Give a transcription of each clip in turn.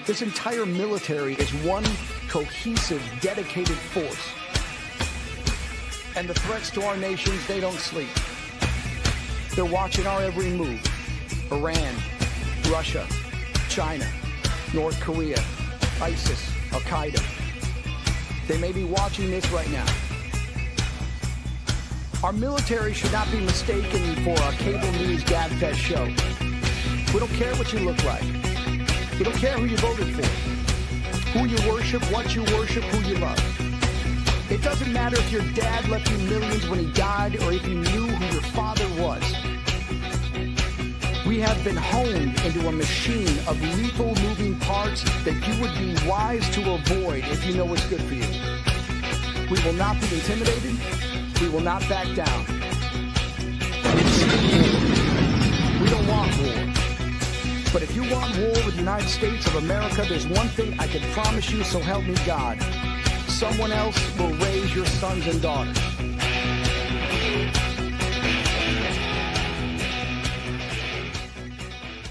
This entire military is one cohesive, dedicated force. And the threats to our nations, they don't sleep. They're watching our every move. Iran, Russia, China, North Korea, ISIS, Al-Qaeda. They may be watching this right now. Our military should not be mistaken for a cable news gabfest show. We don't care what you look like. We don't care who you voted for, who you worship, what you worship, who you love. It doesn't matter if your dad left you millions when he died or if you knew who your father was. We have been honed into a machine of lethal moving parts that you would be wise to avoid if you know what's good for you. We will not be intimidated. We will not back down. We don't want war. But if you want war with the United States of America, there's one thing I can promise you, so help me God. Someone else will raise your sons and daughters.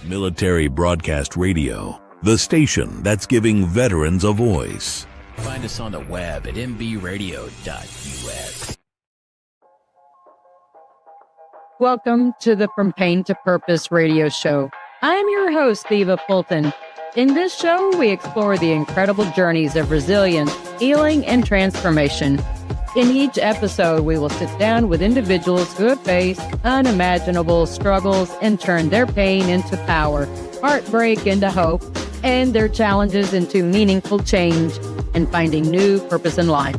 Military Broadcast Radio, the station that's giving veterans a voice. Find us on the web at mbradio.us. Welcome to the From Pain to Purpose radio show. I'm your host, Eva Fulton. In this show, we explore the incredible journeys of resilience, healing, and transformation. In each episode, we will sit down with individuals who have faced unimaginable struggles and turned their pain into power, heartbreak into hope, and their challenges into meaningful change and finding new purpose in life.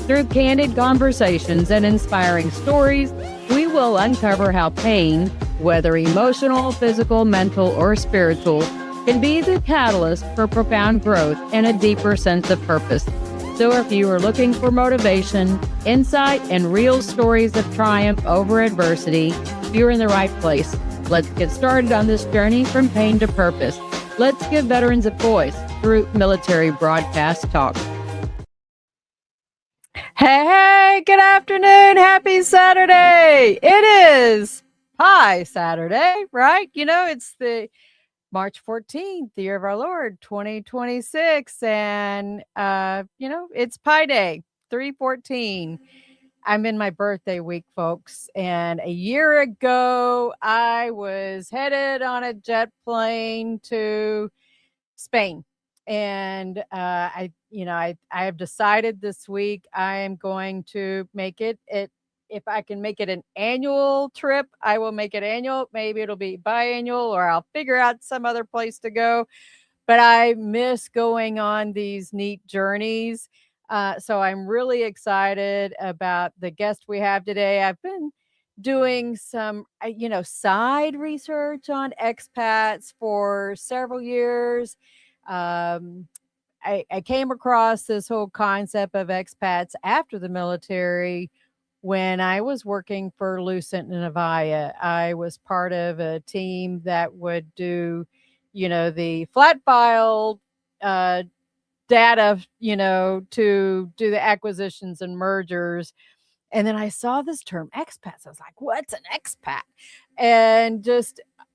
Through candid conversations and inspiring stories, we will uncover how pain, whether emotional, physical, mental, or spiritual, can be the catalyst for profound growth and a deeper sense of purpose. So if you are looking for motivation, insight, and real stories of triumph over adversity, you're in the right place. Let's get started on this journey from pain to purpose. Let's give veterans a voice through Military Broadcast Talk. Hey, good afternoon. Happy Saturday. It is Pie Saturday, right? You know, it's the March 14th, the year of our Lord, 2026. And, it's Pi Day, 3/14. I'm in my birthday week, folks. And a year ago, I was headed on a jet plane to Spain. And I have decided this week I am going to make it. If I can make it an annual trip, I will make it annual. Maybe it'll be biannual, or I'll figure out some other place to go. But I miss going on these neat journeys. So I'm really excited about the guest we have today. I've been doing some, side research on expats for several years. I came across this whole concept of expats after the military when I was working for Lucent and Avaya. I was part of a team that would do, the flat file data, to do the acquisitions and mergers. And then I saw this term expats. I was like, what's an expat? And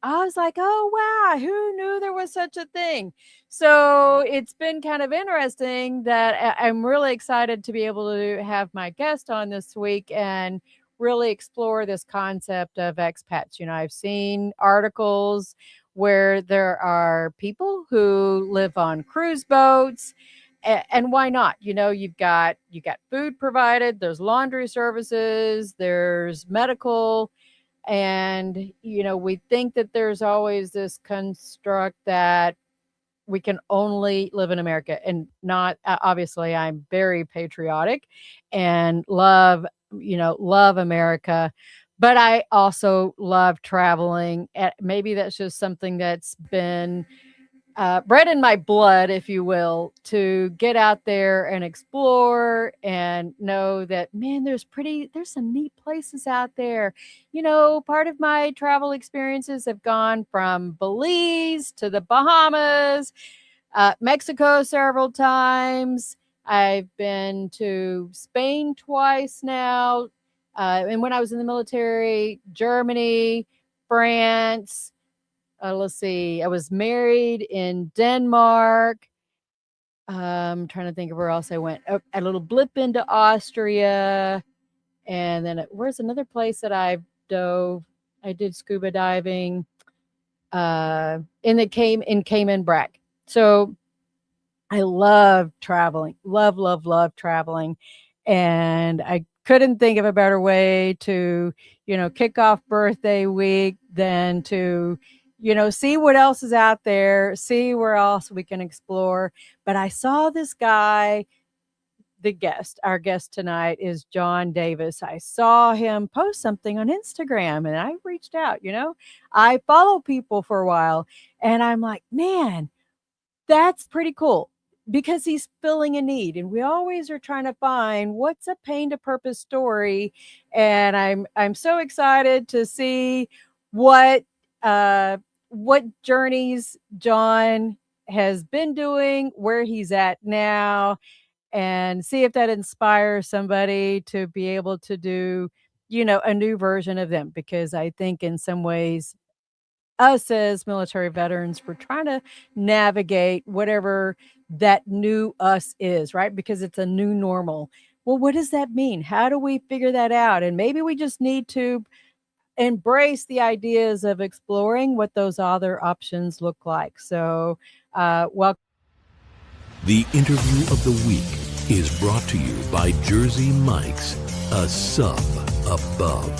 I was like, oh, wow, who knew there was such a thing? So it's been kind of interesting that I'm really excited to be able to have my guest on this week and really explore this concept of expats. I've seen articles where there are people who live on cruise boats. And why not? You've got food provided, there's laundry services, there's medical. And, we think that there's always this construct that we can only live in America, and not, obviously I'm very patriotic and love America, but I also love traveling. Maybe that's just something that's been bred in my blood, if you will, to get out there and explore and know that, man, there's some neat places out there. Part of my travel experiences have gone from Belize to the Bahamas, Mexico several times. I've been to Spain twice now. And when I was in the military, Germany, France, let's see, I was married in Denmark. Trying to think of where else I went. Oh, a little blip into Austria, and then where's another place that I dove? I did scuba diving in Cayman Brac. So I love traveling, love traveling. And I couldn't think of a better way to, kick off birthday week than to, see what else is out there, see where else we can explore. But I saw this guy, our guest tonight is John Davis. I saw him post something on Instagram and I reached out, I follow people for a while and I'm like, man, that's pretty cool because he's filling a need and we always are trying to find what's a pain to purpose story. And I'm so excited to see what what journeys John has been doing, where he's at now, and see if that inspires somebody to be able to do, a new version of them. Because I think in some ways, us as military veterans, we're trying to navigate whatever that new us is, right? Because it's a new normal. Well, what does that mean? How do we figure that out? And maybe we just need to embrace the ideas of exploring what those other options look like. So, welcome. The interview of the week is brought to you by Jersey Mike's, a sub above.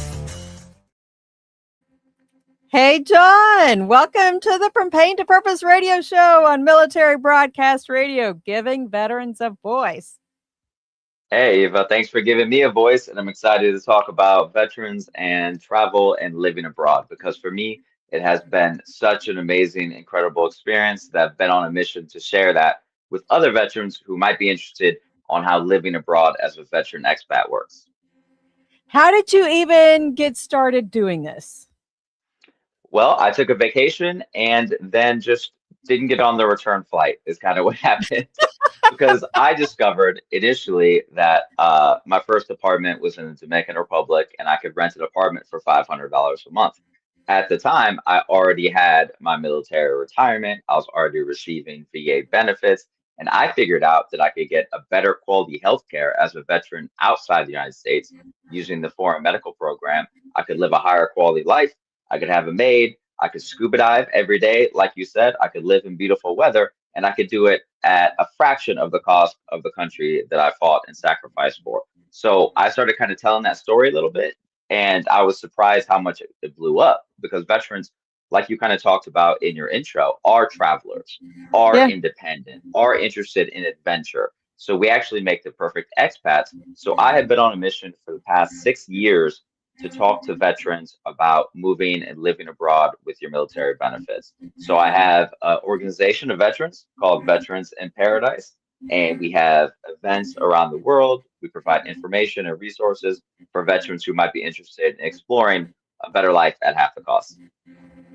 Hey, John, welcome to the From Pain to Purpose radio show on Military Broadcast Radio, giving veterans a voice. Hey, Eva, thanks for giving me a voice. And I'm excited to talk about veterans and travel and living abroad because for me, it has been such an amazing, incredible experience that I've been on a mission to share that with other veterans who might be interested on how living abroad as a veteran expat works. How did you even get started doing this? Well, I took a vacation and then just didn't get on the return flight is kind of what happened. Because I discovered initially that my first apartment was in the Dominican Republic and I could rent an apartment for $500 a month. At the time, I already had my military retirement. I was already receiving VA benefits, and I figured out that I could get a better quality health care as a veteran outside the United States using the foreign medical program. I could live a higher quality life. I could have a maid. I could scuba dive every day. Like you said, I could live in beautiful weather and I could do it at a fraction of the cost of the country that I fought and sacrificed for. So I started kind of telling that story a little bit, and I was surprised how much it blew up because veterans, like you kind of talked about in your intro, are travelers, are Yeah. independent, are interested in adventure. So we actually make the perfect expats. So I have been on a mission for the past 6 years to talk to veterans about moving and living abroad with your military benefits. So I have an organization of veterans called Veterans in Paradise, and we have events around the world. We provide information and resources for veterans who might be interested in exploring a better life at half the cost.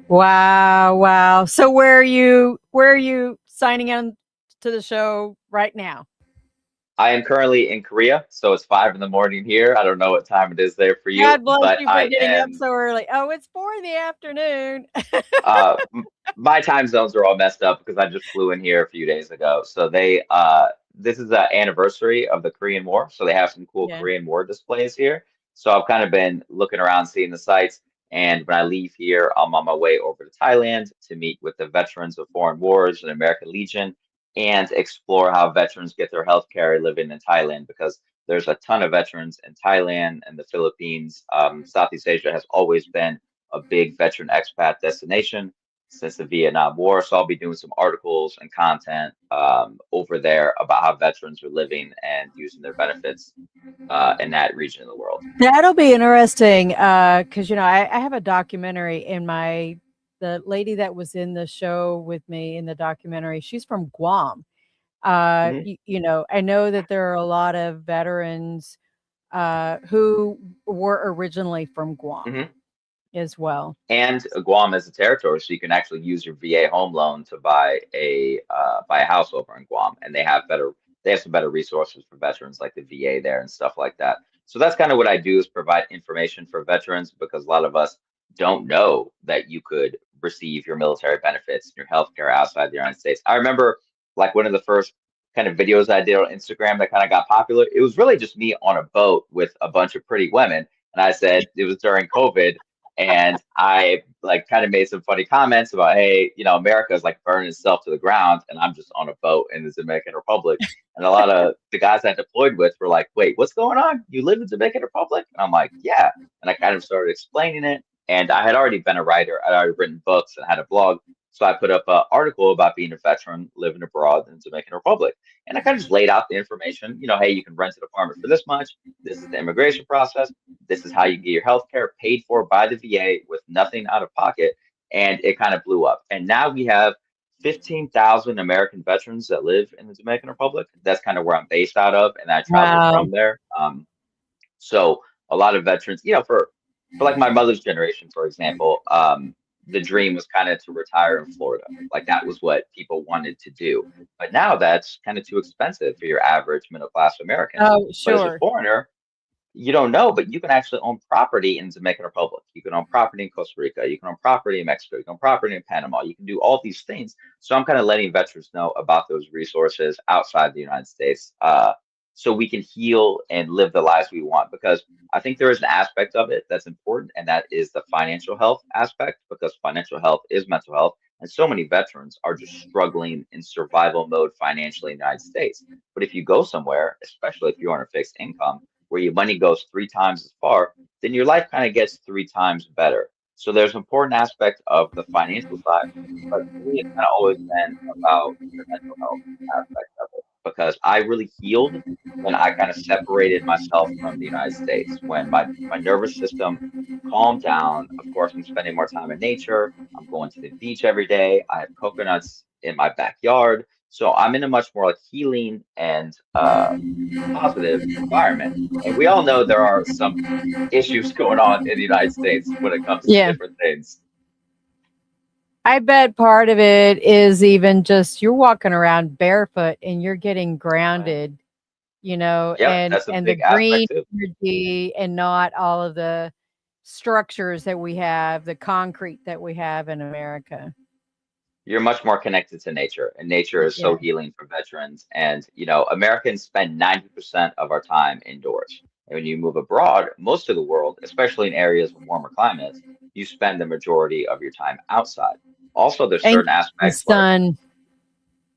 Wow. So where are you signing on to the show right now? I am currently in Korea, so it's 5 in the morning here. I don't know what time it is there for you, God bless but you for I getting up am so early. Oh, it's 4 in the afternoon. uh my time zones are all messed up because I just flew in here a few days ago. So this is the anniversary of the Korean War. So they have some cool Yeah. Korean War displays here. So I've kind of been looking around, seeing the sights. And when I leave here, I'm on my way over to Thailand to meet with the veterans of foreign wars and American Legion and explore how veterans get their health care living in Thailand because there's a ton of veterans in Thailand and the Philippines. Southeast Asia has always been a big veteran expat destination since the Vietnam War. So I'll be doing some articles and content over there about how veterans are living and using their benefits in that region of the world. That'll be interesting because I have a documentary in the lady that was in the show with me in the documentary. She's from Guam. hmm I know that there are a lot of veterans who were originally from Guam hmm as well. And Guam is a territory, so you can actually use your VA home loan to buy a house over in Guam, and they have some better resources for veterans like the VA there and stuff like that. So that's kind of what I do is provide information for veterans because a lot of us don't know that you could receive your military benefits and your healthcare outside the United States. I remember like one of the first kind of videos I did on Instagram that kind of got popular. It was really just me on a boat with a bunch of pretty women. And I said it was during COVID. And I like kind of made some funny comments about, hey, America is like burning itself to the ground, and I'm just on a boat in the Dominican Republic. And a lot of the guys I deployed with were like, wait, what's going on? You live in the Dominican Republic? And I'm like, yeah. And I kind of started explaining it. And I had already been a writer. I'd already written books and had a blog. So I put up an article about being a veteran living abroad in the Dominican Republic. And I kind of just laid out the information, hey, you can rent an apartment for this much. This is the immigration process. This is how you get your health care paid for by the VA with nothing out of pocket. And it kind of blew up. And now we have 15,000 American veterans that live in the Dominican Republic. That's kind of where I'm based out of. And I travel Wow. from there. So a lot of veterans, for like my mother's generation, for example, the dream was kind of to retire in Florida. Like that was what people wanted to do. But now that's kind of too expensive for your average middle class American. Oh, But as a sure. foreigner, you don't know, but you can actually own property in the Dominican Republic. You can own property in Costa Rica. You can own property in Mexico. You can own property in Panama. You can do all these things. So I'm kind of letting veterans know about those resources outside the United States, so we can heal and live the lives we want. Because I think there is an aspect of it that's important, and that is the financial health aspect, because financial health is mental health. And so many veterans are just struggling in survival mode financially in the United States. But if you go somewhere, especially if you're on a fixed income, where your money goes 3 times as far, then your life kind of gets 3 times better. So there's an important aspect of the financial side, but for me, it's kind of always been about the mental health aspect of it, because I really healed when I kind of separated myself from the United States, when my nervous system calmed down. Of course, I'm spending more time in nature. I'm going to the beach every day. I have coconuts in my backyard. So I'm in a much more like healing and positive environment. And we all know there are some issues going on in the United States when it comes to Yeah. different things. I bet part of it is even just you're walking around barefoot and you're getting Right. grounded, Yep, that's a and the big green aspect too. energy and not all of the structures that we have, the concrete that we have in America. You're much more connected to nature, and nature is Yeah. so healing for veterans. And Americans spend 90% of our time indoors. And when you move abroad, most of the world, especially in areas with warmer climates, you spend the majority of your time outside. Also, there's And certain the aspects like sun.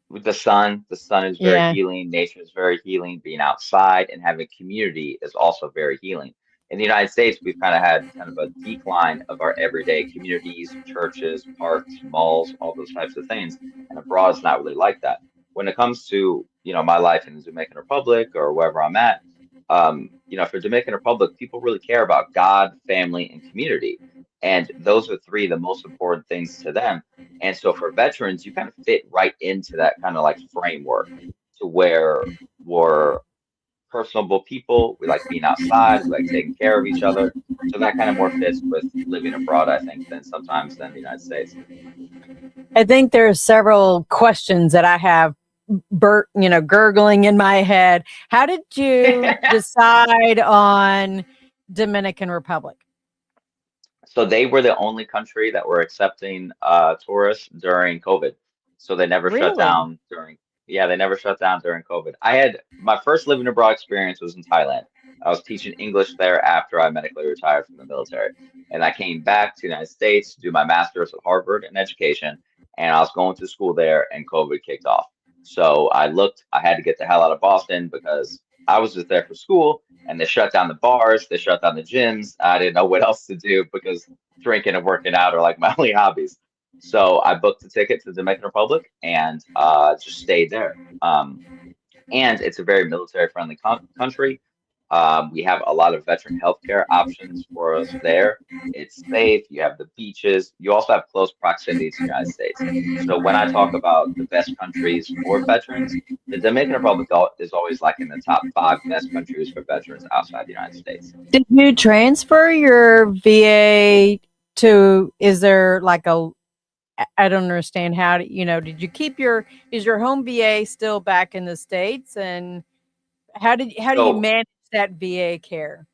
with the sun is very Yeah. healing, nature is very healing, being outside and having community is also very healing. In the United States, we've kind of had kind of a decline of our everyday communities, churches, parks, malls, all those types of things. And abroad is not really like that. When it comes to, my life in the Dominican Republic or wherever I'm at, for Dominican Republic, people really care about God, family, and community. And those are three of the most important things to them. And so for veterans, you kind of fit right into that kind of like framework, to where we're personable people. We like being outside. We like taking care of each other. So that kind of more fits with living abroad, I think, than the United States. I think there are several questions that I have gurgling in my head. How did you decide on Dominican Republic? So they were the only country that were accepting tourists during COVID. So they never shut Really? down during, yeah, they never shut down during COVID. I had my first living abroad experience was in Thailand. I was teaching English there after I medically retired from the military. And I came back to the United States to do my master's at Harvard in education. And I was going to school there, and COVID kicked off. So I had to get the hell out of Boston because I was just there for school, and they shut down the bars, they shut down the gyms. I didn't know what else to do because drinking and working out are like my only hobbies. So I booked a ticket to the Dominican Republic and just stayed there. And it's a very military friendly country. We have a lot of veteran healthcare options for us there. It's safe. You have the beaches. You also have close proximity to the United States. So when I talk about the best countries for veterans, the Dominican Republic is always like in the top 5 best countries for veterans outside the United States. Did you transfer your VA to, is there like a, I don't understand how to, did you keep is your home VA still back in the States? And how do you So manage that VA care?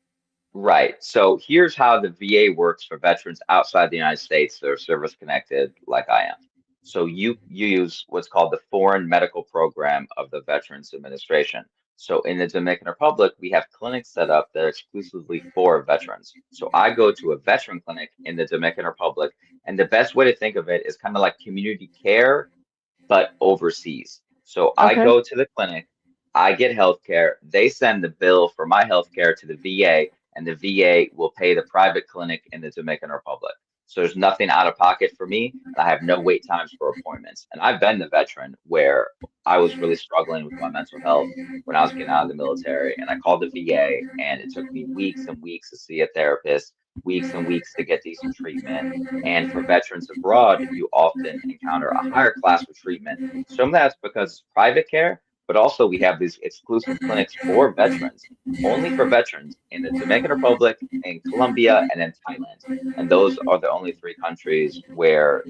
Right. So here's how the VA works for veterans outside the United States that are service connected like I am. So you use what's called the Foreign Medical Program of the Veterans Administration. So in the Dominican Republic, we have clinics set up that are exclusively for veterans. So I go to a veteran clinic in the Dominican Republic, and the best way to think of it is kind of like community care but overseas. So I Okay. go to the clinic, I get health care, they send the bill for my health care to the VA, and the VA will pay the private clinic in the Dominican Republic. So there's nothing out of pocket for me, and I have no wait times for appointments. And I've been the veteran where I was really struggling with my mental health when I was getting out of the military, and I called the VA, and it took me weeks and weeks to see a therapist, weeks and weeks to get decent treatment. And for veterans abroad, you often encounter a higher class of treatment. Some of that's because it's private care, but also we have these exclusive clinics for veterans, only for veterans in the Dominican Republic, in Colombia, and in Thailand. And those are the only three countries where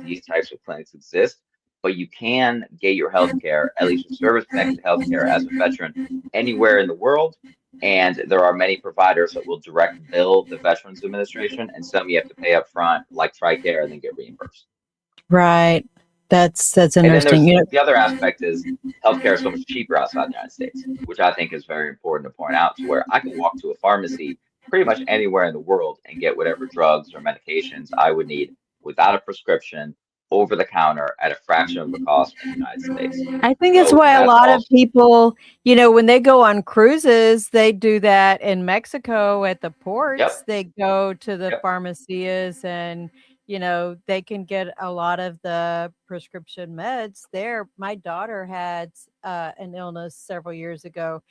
these types of clinics exist. But you can get your health care, at least your service-connected health care as a veteran, anywhere in the world. And there are many providers that will direct bill the Veterans Administration, and some you have to pay up front, like TRICARE, and then get reimbursed. Right. That's And then interesting. there's You know, the other aspect is healthcare is so much cheaper outside the United States, which I think is very important to point out, to where I can walk to a pharmacy pretty much anywhere in the world and get whatever drugs or medications I would need without a prescription over the counter at a fraction of the cost in the United States. I think it's So why a that's lot of also, people, when they go on cruises, they do that in Mexico at the ports. yep, They go to the yep, pharmacias and, they can get a lot of the prescription meds there. My daughter had an illness several years ago,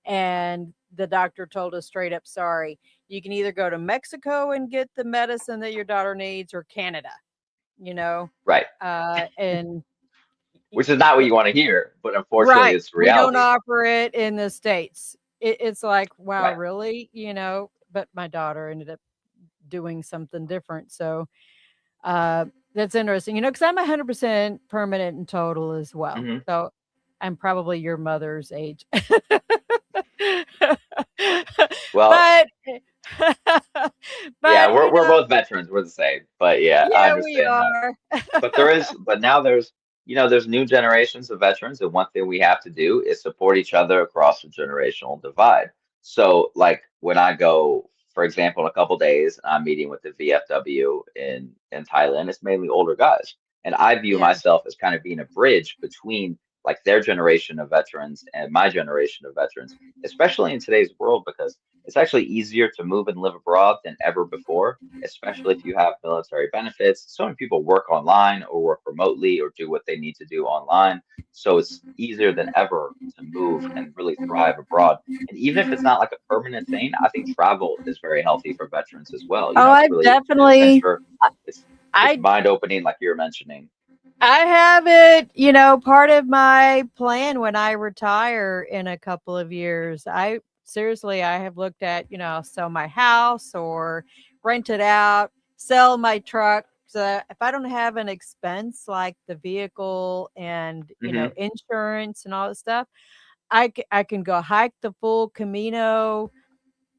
and the doctor told us straight up, sorry, you can either go to Mexico and get the medicine that your daughter needs or Canada, you know, right. and Which is not what you want to hear, but unfortunately, right. it's We don't reality. offer it in the States. It's like, wow, Right. really? But my daughter ended up doing something different. So uh, that's interesting, because I'm 100% permanent and total as well. Hmm. So I'm probably your mother's age. Well, but, yeah, but, we're both veterans. We're the same, but yeah, I yeah, we understand that. are. But now there's new generations of veterans, and one thing we have to do is support each other across the generational divide. So, like when I go, for example, in a couple days, I'm meeting with the VFW in Thailand. It's mainly older guys, and I view Yeah. myself as kind of being a bridge between like their generation of veterans and my generation of veterans, especially in today's world, because it's actually easier to move and live abroad than ever before, especially if you have military benefits. So many people work online or work remotely or do what they need to do online. So it's easier than ever to move and really thrive abroad. And even if it's not like a permanent thing, I think travel is very healthy for veterans as well. Oh, It's I've really an definitely, adventure. It's it's I mind opening, like you're mentioning. I have it, part of my plan when I retire in a couple of years. I have looked at, I'll sell my house or rent it out, sell my truck. So if I don't have an expense like the vehicle and, Hmm. insurance and all that stuff, I can go hike the full Camino,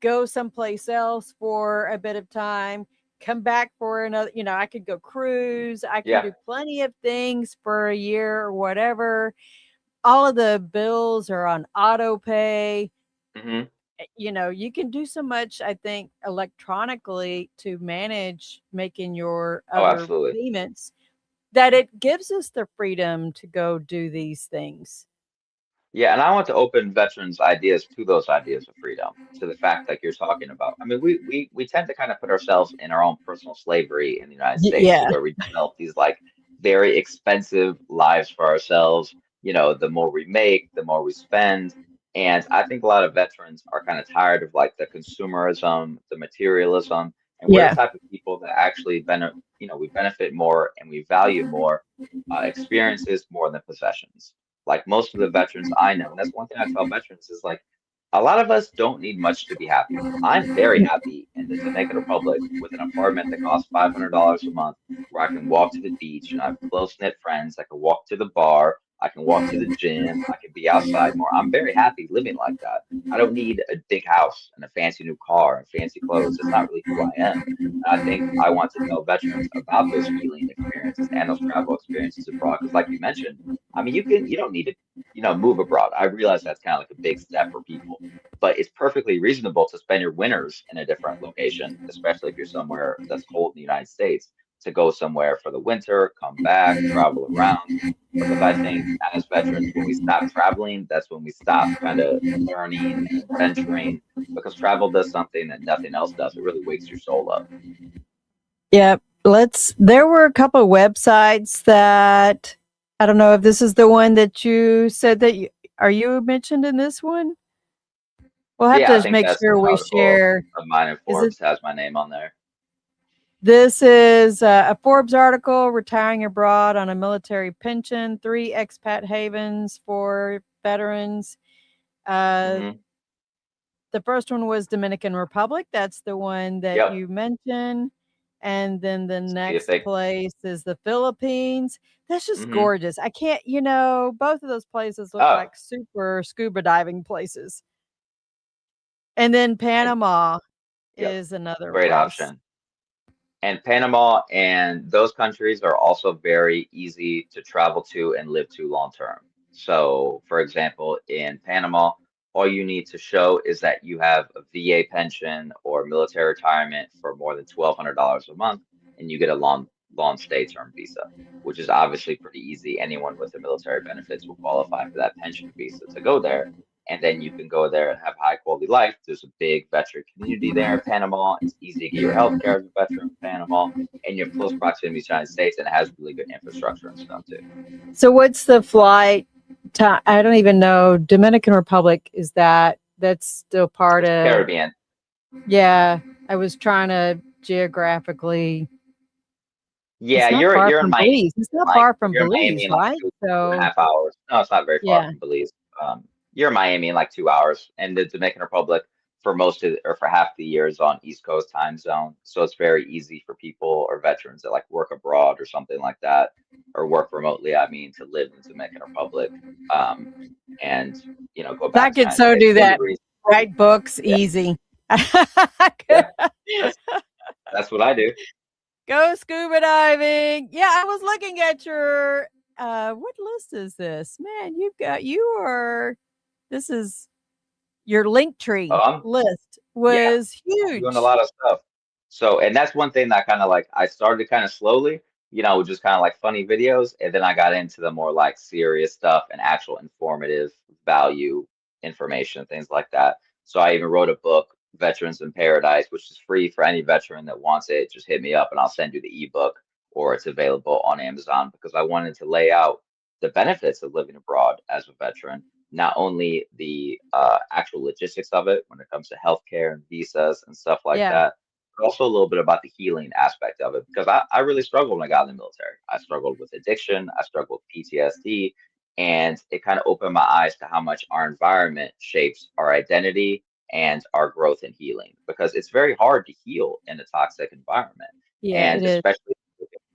go someplace else for a bit of time, come back for another, I could go cruise, I can Yeah. do plenty of things for a year or whatever. All of the bills are on auto pay. Hmm. You can do so much, I think, electronically to manage making your Oh, other absolutely. payments that it gives us the freedom to go do these things. Yeah, and I want to open veterans' ideas to those ideas of freedom, to the fact like you're talking about. I mean, we tend to kind of put ourselves in our own personal slavery in the United States, to Yeah. where we develop these like very expensive lives for ourselves. The more we make, the more we spend. And I think a lot of veterans are kind of tired of like the consumerism, the materialism, and we're the Yeah. type of people that actually we benefit more and we value more experiences more than possessions. Like most of the veterans I know, and that's one thing I tell veterans is like a lot of us don't need much to be happy. I'm very happy in the Dominican Republic with an apartment that costs $500 a month, where I can walk to the beach and I have close knit friends. I can walk to the bar. I can walk to the gym. I can be outside more. I'm very happy living like that. I don't need a big house and a fancy new car and fancy clothes. It's not really who I am. And I think I want to tell veterans about those healing experiences and those travel experiences abroad. Because, like you mentioned, I mean, you don't need to, move abroad. I realize that's kind of like a big step for people, but it's perfectly reasonable to spend your winters in a different location, especially if you're somewhere that's cold in the United States, to go somewhere for the winter, come back, travel around. Because I think as veterans, when we stop traveling, that's when we stop kind of learning and adventuring, because travel does something that nothing else does. It really wakes your soul up. Yep. There were a couple of websites that I don't know if this is the one that you said that are you mentioned in this one? We'll have Yeah, I to think make that's sure an we article share. of mine in Is it Forbes has my name on there. This is a Forbes article, Retiring Abroad on a Military Pension, 3 expat havens for veterans. Hmm. The first one was Dominican Republic. That's the one that Yep. you mentioned. And then the See if next they. place is the Philippines. That's just Hmm. gorgeous. I can't, both of those places look Oh, like super scuba diving places. And then and Panama yep, is another great place. option. And Panama and those countries are also very easy to travel to and live to long term. So, for example, in Panama, all you need to show is that you have a VA pension or military retirement for more than $1,200 a month, and you get a long stay term visa, which is obviously pretty easy. Anyone with the military benefits will qualify for that pension visa to go there. And then you can go there and have high quality life. There's a big veteran community there in Panama. It's easy to get your health care as a veteran in Panama, and you're close proximity to the United States, and it has really good infrastructure and stuff too. So what's the flight time? I don't even know. Dominican Republic, that's still part It's of, Caribbean. yeah, I was trying to geographically. Yeah, It's not you're far you're in from Miami. Belize. It's not Like far from you're in Miami Belize, in like right? two and a So, half hours. No, it's not very far yeah. from Belize. You're in Miami in like 2 hours, and the Dominican Republic for most of or for half the year is on East Coast time zone. So it's very easy for people or veterans that like work abroad or something like that, or work remotely. I mean, to live in the Dominican Republic, um, and go I back to the could United so States. do The only that. reason, Write books yeah, easy. yeah, that's that's what I do. Go scuba diving. Yeah, I was looking at your what list is this? Man, this is your link tree Um, list yeah. was I'm doing a huge. lot of stuff. So, and that's one thing that kind of like I started kind of slowly, just kind of like funny videos, and then I got into the more like serious stuff and actual informative value information, things like that. So I even wrote a book, Veterans in Paradise, which is free for any veteran that wants it. Just hit me up and I'll send you the ebook, or it's available on Amazon, because I wanted to lay out the benefits of living abroad as a veteran, not only the actual logistics of it when it comes to healthcare and visas and stuff like Yeah. that, but also a little bit about the healing aspect of it. Because I really struggled when I got in the military. I struggled with addiction, I struggled with PTSD, and it kind of opened my eyes to how much our environment shapes our identity and our growth and healing. Because it's very hard to heal in a toxic environment. Yeah, it And is. especially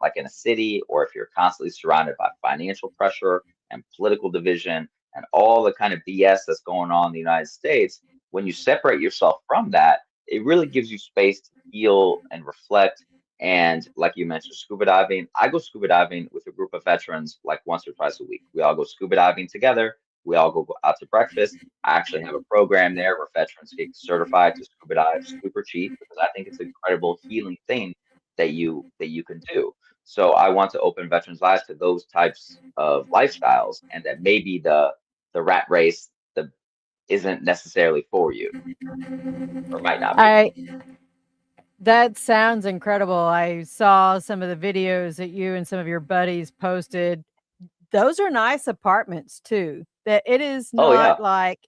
like in a city, or if you're constantly surrounded by financial pressure and political division and all the kind of BS that's going on in the United States, when you separate yourself from that, it really gives you space to heal and reflect. And like you mentioned, scuba diving, I go scuba diving with a group of veterans like once or twice a week. We all go scuba diving together. We all go out to breakfast. I actually have a program there where veterans get certified to scuba dive super cheap, because I think it's an incredible healing thing that you can do. So I want to open veterans' eyes to those types of lifestyles, and that maybe the rat race the isn't necessarily for you, or might not be. I That sounds incredible. I saw some of the videos that you and some of your buddies posted. Those are nice apartments too. That it is Oh not yeah, like,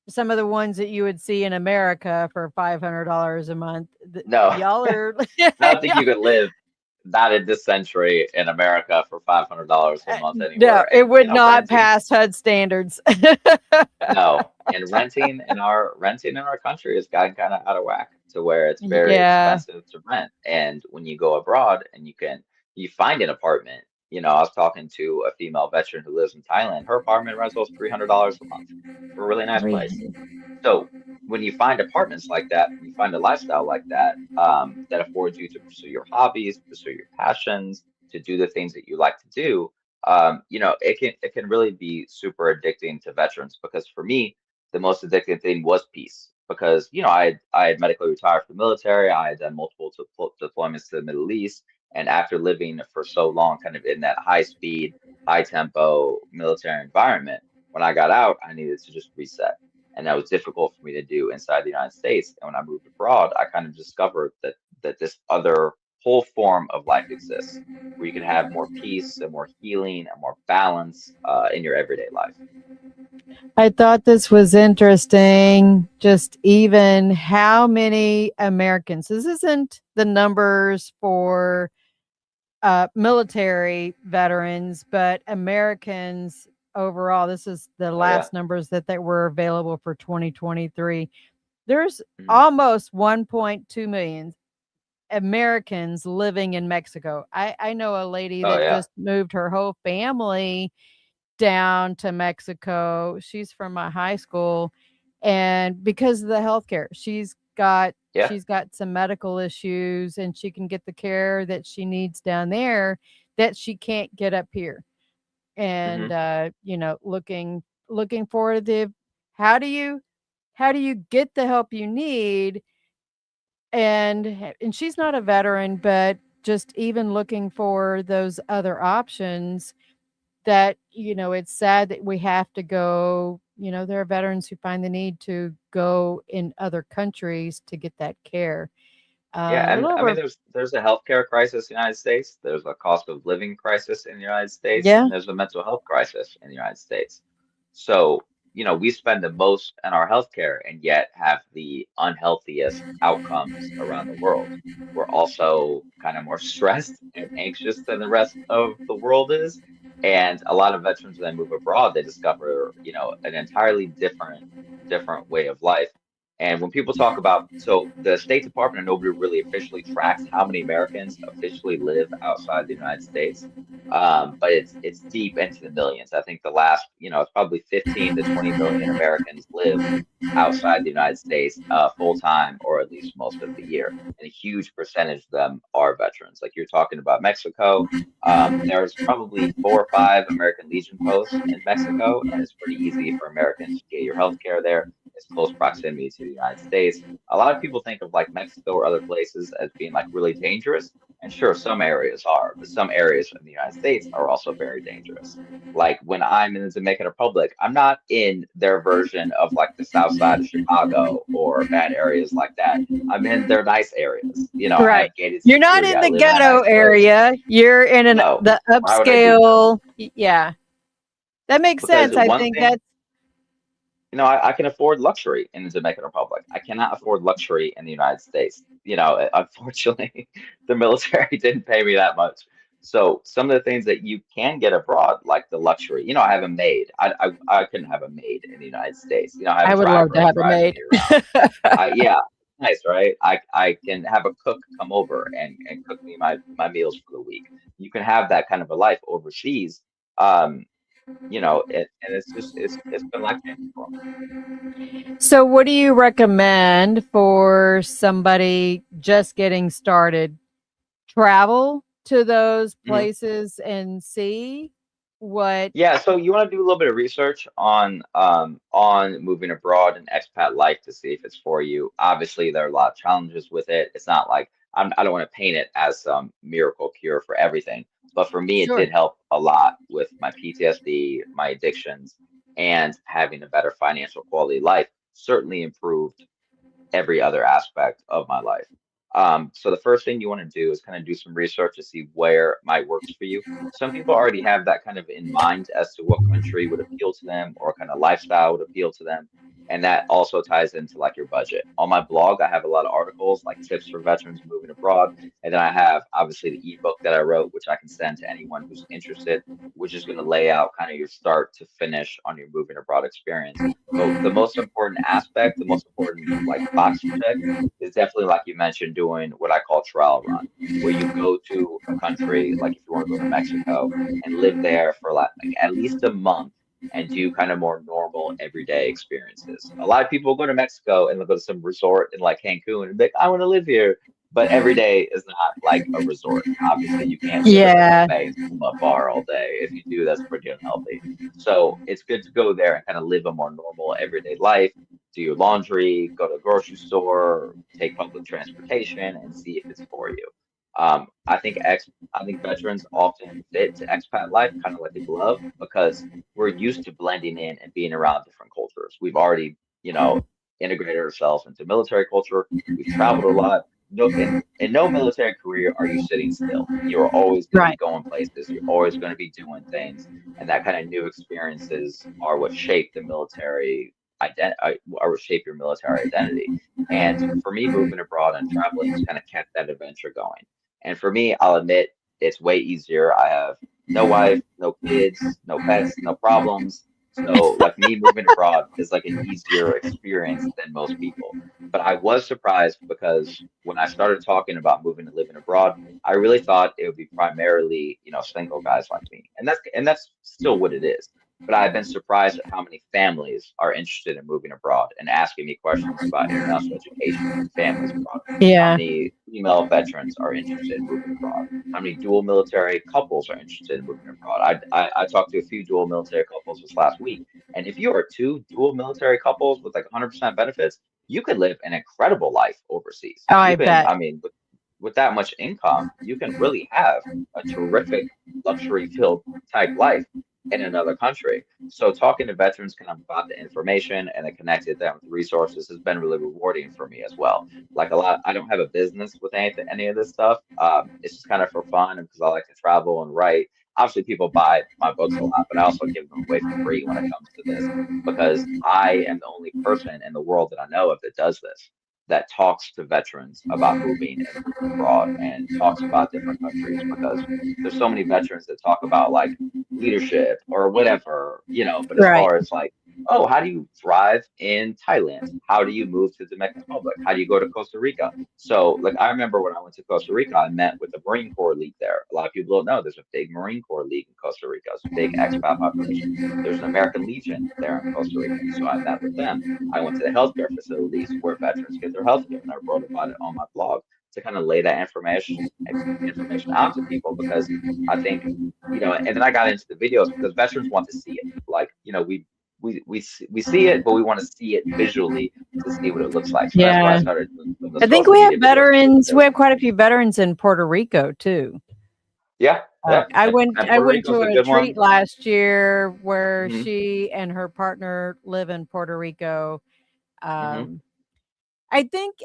some of the ones that you would see in America for $500 a month. no, Y'all are I don't think you could live not in this century in America for $500 a month no, anywhere, it and would not renting. pass HUD standards. No, and renting in our country has gotten kind of out of whack to where it's very Yeah. expensive to rent. And when you go abroad and you find an apartment I was talking to a female veteran who lives in Thailand. Her apartment rental is $300 a month for a really nice place. Really? So when you find apartments like that, when you find a lifestyle like that, that affords you to pursue your hobbies, pursue your passions, to do the things that you like to do, it can really be super addicting to veterans. Because for me, the most addicting thing was peace. Because I had medically retired from the military. I had done multiple deployments to the Middle East, and after living for so long, kind of in that high speed, high tempo military environment, when I got out, I needed to just reset, and that was difficult for me to do inside the United States. And when I moved abroad, I kind of discovered that this other whole form of life exists, where you can have more peace and more healing and more balance in your everyday life. I thought this was interesting. Just even how many Americans, this isn't the numbers for military veterans, but Americans overall. This is the Oh yeah. last numbers that were available for 2023. There's Mhm. almost 1.2 million Americans living in Mexico. I know a lady Oh that yeah. just moved her whole family down to Mexico. She's from my high school, and because of the healthcare, Yeah. she's got some medical issues, and she can get the care that she needs down there that she can't get up here. And Hmm. looking forward to how do you how do you get the help you need, and she's not a veteran, but just even looking for those other options that, it's sad that we have to go, there are veterans who find the need to go in other countries to get that care. Yeah, A and little I mean, over. there's a healthcare crisis in the United States. There's a cost of living crisis in the United States, Yeah, and there's a mental health crisis in the United States. So, we spend the most on our healthcare and yet have the unhealthiest outcomes around the world. We're also kind of more stressed and anxious than the rest of the world is. And a lot of veterans, when they move abroad, they discover, an entirely different way of life. And when people talk about, so the State Department and nobody really officially tracks how many Americans officially live outside the United States, but it's deep into the millions. I think the last, it's probably 15 to 20 million Americans live outside the United States full time, or at least most of the year. And a huge percentage of them are veterans. Like you're talking about Mexico, there's probably 4 or 5 American Legion posts in Mexico, and it's pretty easy for Americans to get your health care there. It's close proximity to the United States. A lot of people think of like Mexico or other places as being like really dangerous. And sure, some areas are, but some areas in the United States are also very dangerous. Like when I'm in the Dominican Republic, I'm not in their version of like the south side of Chicago or bad areas like that. I'm in their nice areas. I right. have gated You're not security. in I the live in a ghetto nice place. area. You're in No, the why would I do that? upscale. Yeah, that makes Because sense. I one think thing, that's I can afford luxury in the Dominican Republic. I cannot afford luxury in the United States. Unfortunately, the military didn't pay me that much. So some of the things that you can get abroad, like the luxury, I have a maid. I couldn't have a maid in the United States. I have I a would love driver. to I have a drive maid. me around. Yeah, nice, right? I can have a cook come over and cook me my meals for the week. You can have that kind of a life overseas. Um, and it's been life changing for me. So, what do you recommend for somebody just getting started? Travel to those places and see what. Yeah, so you want to do a little bit of research on moving abroad and expat life to see if it's for you. Obviously, there are a lot of challenges with it. It's not like I don't want to paint it as some miracle cure for everything, but for me, it Sure. did help a lot with my PTSD, my addictions, and having a better financial quality of life. Certainly improved every other aspect of my life. So the first thing you want to do is kind of do some research to see where might works for you. Some people already have that kind of in mind as to what country would appeal to them or kind of lifestyle would appeal to them. And that also ties into like your budget. On my blog, I have a lot of articles like tips for veterans moving abroad. And then I have obviously the ebook that I wrote, which I can send to anyone who's interested, which is going to lay out kind of your start to finish on your moving abroad experience. But the most important aspect, the most important like box to check is definitely like you mentioned, doing what I call trial run, where you go to a country, like if you want to go to Mexico and live there for like at least a month and do kind of more normal everyday experiences. A lot of people go to Mexico and they'll go to some resort in like Cancun and be like, I want to live here. But every day is not like a resort. Obviously, you can't live at the Yeah. buffet and scuba bar all day. If you do, that's pretty unhealthy. So it's good to go there and kind of live a more normal everyday life, do your laundry, go to a grocery store, take public transportation, and see if it's for you. I think veterans often fit to expat life kind of like a glove because we're used to blending in and being around different cultures. We've already, integrated ourselves into military culture. We've traveled a lot. No, in no military career are you sitting still. You're always going to be Right. going places. You're always going to be doing things, and that kind of new experiences are what shape the military are what shape your military identity. And for me, moving abroad and traveling has kind of kept that adventure going. And for me, I'll admit it's way easier. I have no wife, no kids, no pets, no problems. So, like me moving abroad is like an easier experience than most people. But I was surprised because when I started talking about moving and living abroad, I really thought it would be primarily, single guys like me. And that's still what it is. But I've been surprised at how many families are interested in moving abroad and asking me questions about international education and families abroad. How Yeah. many female veterans are interested in moving abroad? How many dual military couples are interested in moving abroad? I talked to a few dual military couples this last week, and if you are two dual military couples with like 100% benefits, you could live an incredible life overseas. Oh, You I can, bet. I mean, with that much income, you can really have a terrific luxury filled type life in another country. So talking to veterans kind of about the information and then connected them with resources has been really rewarding for me as well. Like a lot, I don't have a business with any of this stuff. It's just kind of for fun and because I like to travel and write. Obviously, people buy my books a lot, but I also give them away for free when it comes to this because I am the only person in the world that I know of that does this, that talks to veterans about moving and moving abroad and talks about different countries because there's so many veterans that talk about like leadership or whatever, but as Right. far as like, oh, how do you thrive in Thailand? How do you move to the Dominican Republic? How do you go to Costa Rica? So, like, I remember when I went to Costa Rica, I met with the Marine Corps League there. A lot of people don't know there's a big Marine Corps League in Costa Rica. It's a big expat population. There's an American Legion there in Costa Rica. So I met with them. I went to the healthcare facilities where veterans get their healthcare, and I wrote about it on my blog to kind of lay that information out to people because I think and then I got into the videos because veterans want to see it. Like, we see it, but we want to see it visually to see what it looks like. So that's why I Yeah. started doing the I think social we have media videos too, veterans. We because have quite a few veterans in Puerto Rico too. yeah, yeah, I and, went and I Puerto went Rico's to a a good retreat one. last year where Hmm. she and her partner live in Puerto Rico. Hmm. Um, I think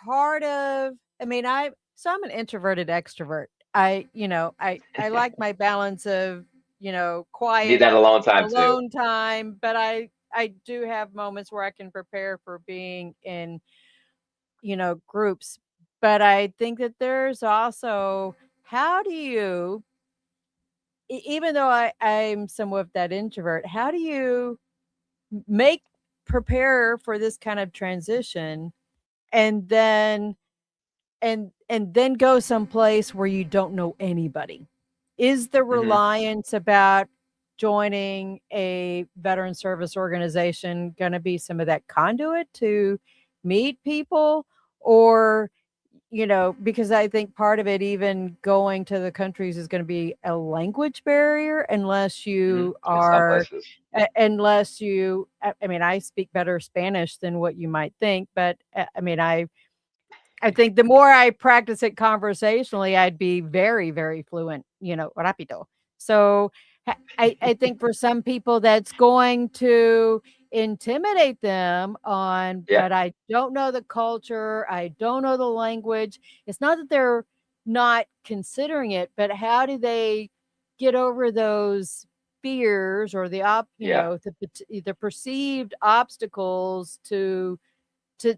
part of I mean I'm an introverted extrovert. I like my balance of, Need quiet that alone time too. alone time, but I do have moments where I can prepare for being in, groups. But I think that there's also how do you even though I'm somewhat of that introvert, how do you make prepare for this kind of transition and then go someplace where you don't know anybody? Is the Hmm. reliance about joining a veteran service organization going to be some of that conduit to meet people? Or, because I think part of it, even going to the countries, is going to be a language barrier unless Hmm. you In some are, places. unless you, I mean, I speak better Spanish than what you might think, but I mean, I think the more I practice it conversationally, I'd be very, very fluent, rapido. So I think for some people that's going to intimidate them on, Yeah. but I don't know the culture, I don't know the language. It's not that they're not considering it, but how do they get over those? fears or Yeah. the perceived obstacles to to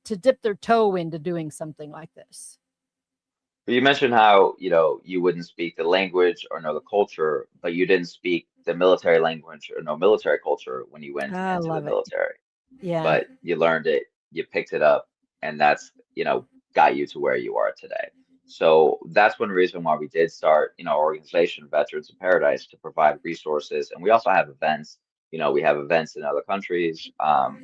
to dip their toe into doing something like this. You mentioned how, you wouldn't speak the language or know the culture, but you didn't speak the military language or know military culture when you went I into the love it. military. Yeah. But you learned it, you picked it up, and that's, got you to where you are today. So that's one reason why we did start, our organization, Veterans in Paradise, to provide resources. And we also have events. We have events in other countries.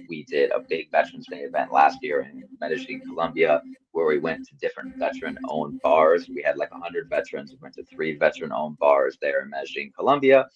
We did a big Veterans Day event last year in Medellin, Colombia, where we went to different veteran-owned bars. We had like 100 veterans. We went to 3 veteran-owned bars there in Medellin, Colombia,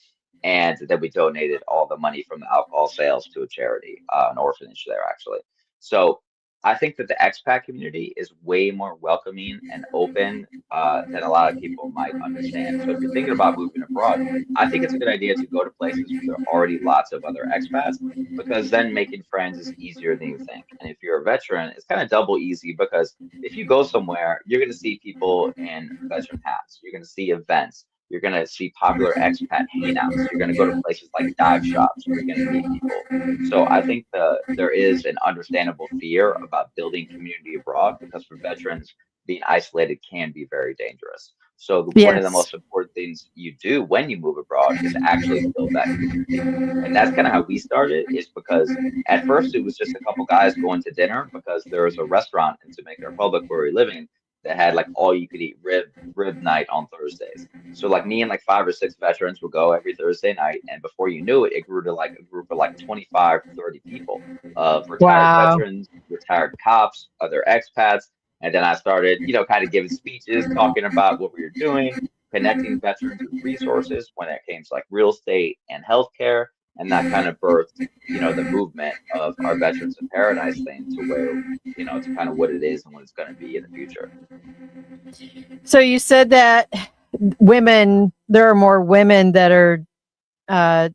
and then we donated all the money from the alcohol sales to a charity, an orphanage there actually. So I think that the expat community is way more welcoming and open than a lot of people might understand. So if you're thinking about moving abroad, I think it's a good idea to go to places where there are already lots of other expats, because then making friends is easier than you think. And if you're a veteran, it's kind of double easy, because if you go somewhere, you're going to see people in veteran hats, you're going to see events, you're going to see popular expat hangouts. You're going to go to places like dive shops where you're going to meet people. So I think there is an understandable fear about building community abroad, because for veterans, being isolated can be very dangerous. So one of the Yes. most important things you do when you move abroad is actually build that community. And that's kind of how we started, is because at first it was just a couple guys going to dinner, because there was a restaurant in Jamaica Republic where we were living that had like all you could eat rib night on Thursdays. So like me and like 5 or 6 veterans would go every Thursday night, and before you knew it, it grew to like a group of like 25, 30 people of retired Wow. veterans, retired cops, other expats. And then I started, kind of giving speeches, talking about what we were doing, connecting veterans with resources when it came to like real estate and healthcare. And that kind of birthed, the movement of our Veterans in Paradise thing to where, to kind of what it is and what it's going to be in the future. So you said that there are more women that are uh,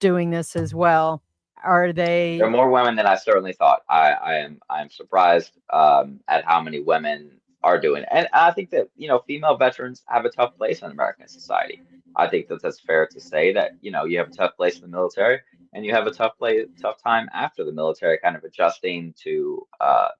doing this as well. Are There are they? more women than I certainly thought. I am surprised at how many women are doing it. And I think that, female veterans have a tough place in American society. I think that that's fair to say that, you have a tough place in the military, and you have a tough time after the military, kind of adjusting to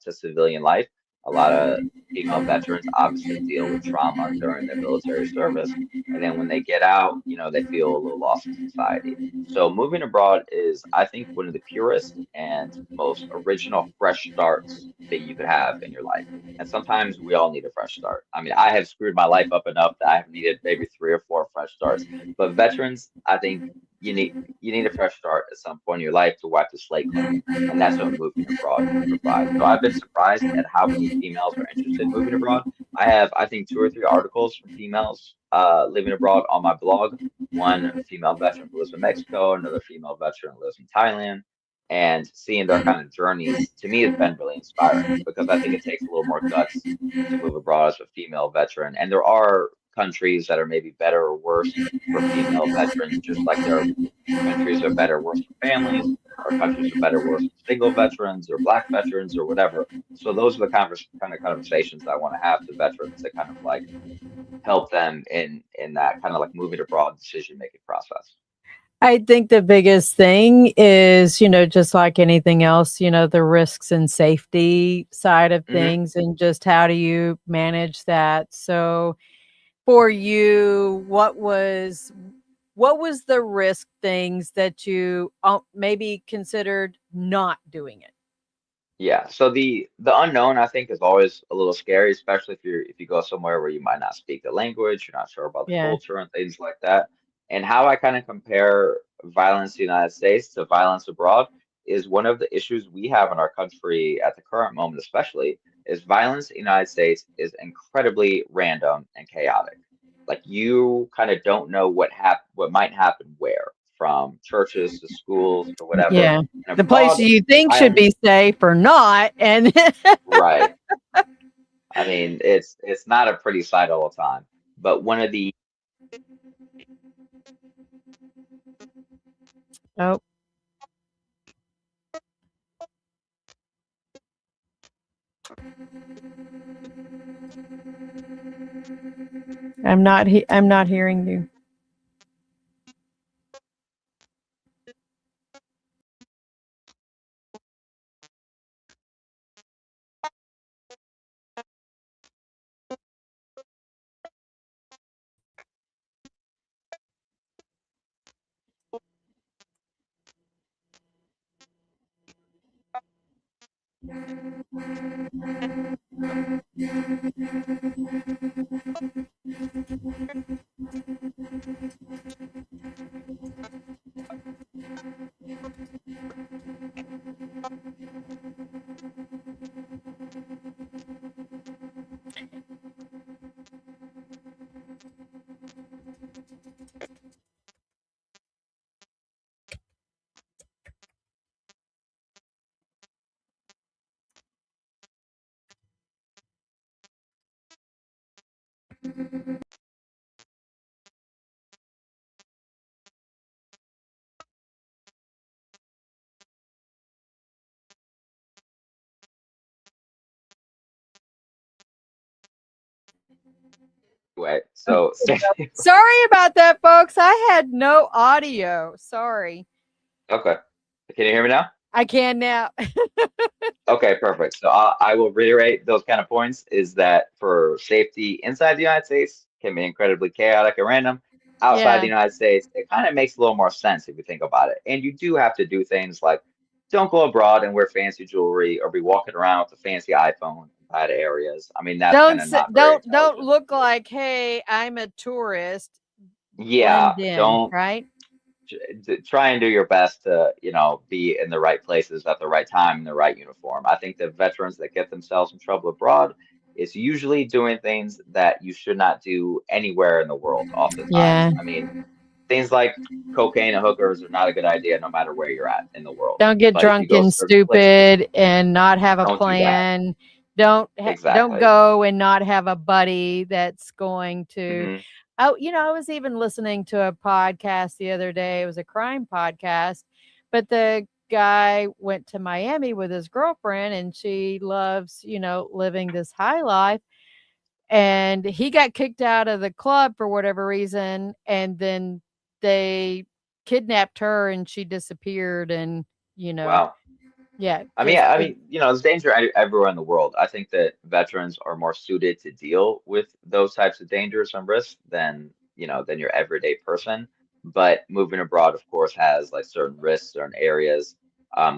civilian life. A lot of female veterans obviously deal with trauma during their military service, and then when they get out, they feel a little lost in society. So moving abroad is, I think, one of the purest and most original fresh starts that you could have in your life. And sometimes we all need a fresh start. I mean, I have screwed my life up enough that I've needed maybe 3 or 4 fresh starts. But veterans, I think you need a fresh start at some point in your life to wipe the slate clean. And that's what moving abroad can provide. So I've been surprised at how many females are interested in moving abroad. I have, I think, 2 or 3 articles from females living abroad on my blog. One female veteran who lives in Mexico, another female veteran who lives in Thailand. And seeing their kind of journeys to me has been really inspiring, because I think it takes a little more guts to move abroad as a female veteran. And there are countries that are maybe better or worse for female veterans, just like there are countries that are better or worse for families, or countries are better or worse for single veterans or black veterans or whatever. So those are the kind of conversations that I want to have to veterans, to kind of like help them in that kind of like moving abroad decision making process. I think the biggest thing is, just like anything else, the risks and safety side of Hmm. things, and just how do you manage that. So for you, what was the risk things that you maybe considered not doing it? Yeah, so the unknown, I think, is always a little scary, especially if you go somewhere where you might not speak the language, you're not sure about the Yeah. culture and things like that. And how I kind of compare violence in the United States to violence abroad is, one of the issues we have in our country at the current moment, especially, is violence in the United States is incredibly random and chaotic. Like, you kind of don't know what might happen where, from churches to schools to whatever. Yeah. And The places abroad, you think I should understand. be safe or not. And Right. I mean, it's not a pretty sight all the time. But one of the oh, I'm not hearing you. Anyway, so Sorry about that, folks. I had no audio. Sorry. okay. Can you hear me now? I can now. Okay, perfect. So I will reiterate those kind of points is that for safety inside the United States can be incredibly chaotic and random. Outside the Yeah. United States, it kind of makes a little more sense if you think about it. And you do have to do things like don't go abroad and wear fancy jewelry or be walking around with a fancy iPhone in bad areas. I mean, that's kind of not very Don't intelligent. look like, hey, I'm a tourist. Yeah, Blend in, don't right? try and do your best to, be in the right places at the right time in the right uniform. I think the veterans that get themselves in trouble abroad is usually doing things that you should not do anywhere in the world, oftentimes. Yeah. I mean, things like cocaine and hookers are not a good idea no matter where you're at in the world. Don't get But if you drunk go and certain places, stupid and not have a don't do that. plan. Don't Exactly. go and not have a buddy that's going to. Hmm. Oh, I was even listening to a podcast the other day. It was a crime podcast, but the guy went to Miami with his girlfriend and she loves, living this high life. And he got kicked out of the club for whatever reason. And then they kidnapped her and she disappeared. And, you know, Wow. yeah, I mean, just, I mean, there's danger everywhere in the world. I think that veterans are more suited to deal with those types of dangers and risks than your everyday person. But moving abroad, of course, has like certain risks, certain areas.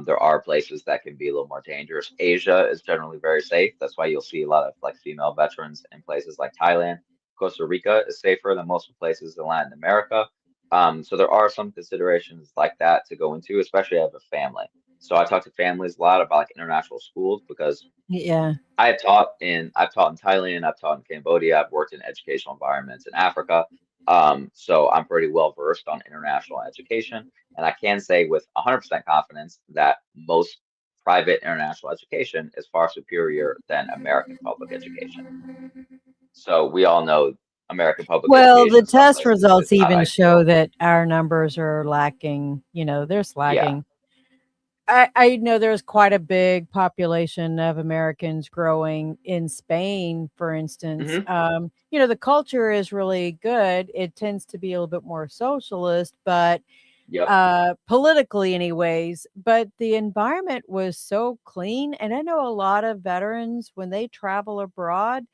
There are places that can be a little more dangerous. Asia is generally very safe. That's why you'll see a lot of like female veterans in places like Thailand. Costa Rica is safer than most places in Latin America. So there are some considerations like that to go into, especially as a family. So I talk to families a lot about like international schools because yeah. I've taught in Thailand, I've taught in Cambodia, I've worked in educational environments in Africa. So I'm pretty well versed on international education, and I can say with 100% confidence that most private international education is far superior than American public education. So we all know American public Well, the education in some test places results is not even show ideal. that our numbers are lacking, they're Yeah. lagging. I know there's quite a big population of Americans growing in Spain, for instance. Hmm. The culture is really good. It tends to be a little bit more socialist, but Yep. politically, anyways. But the environment was so clean. And I know a lot of veterans, when they travel abroad,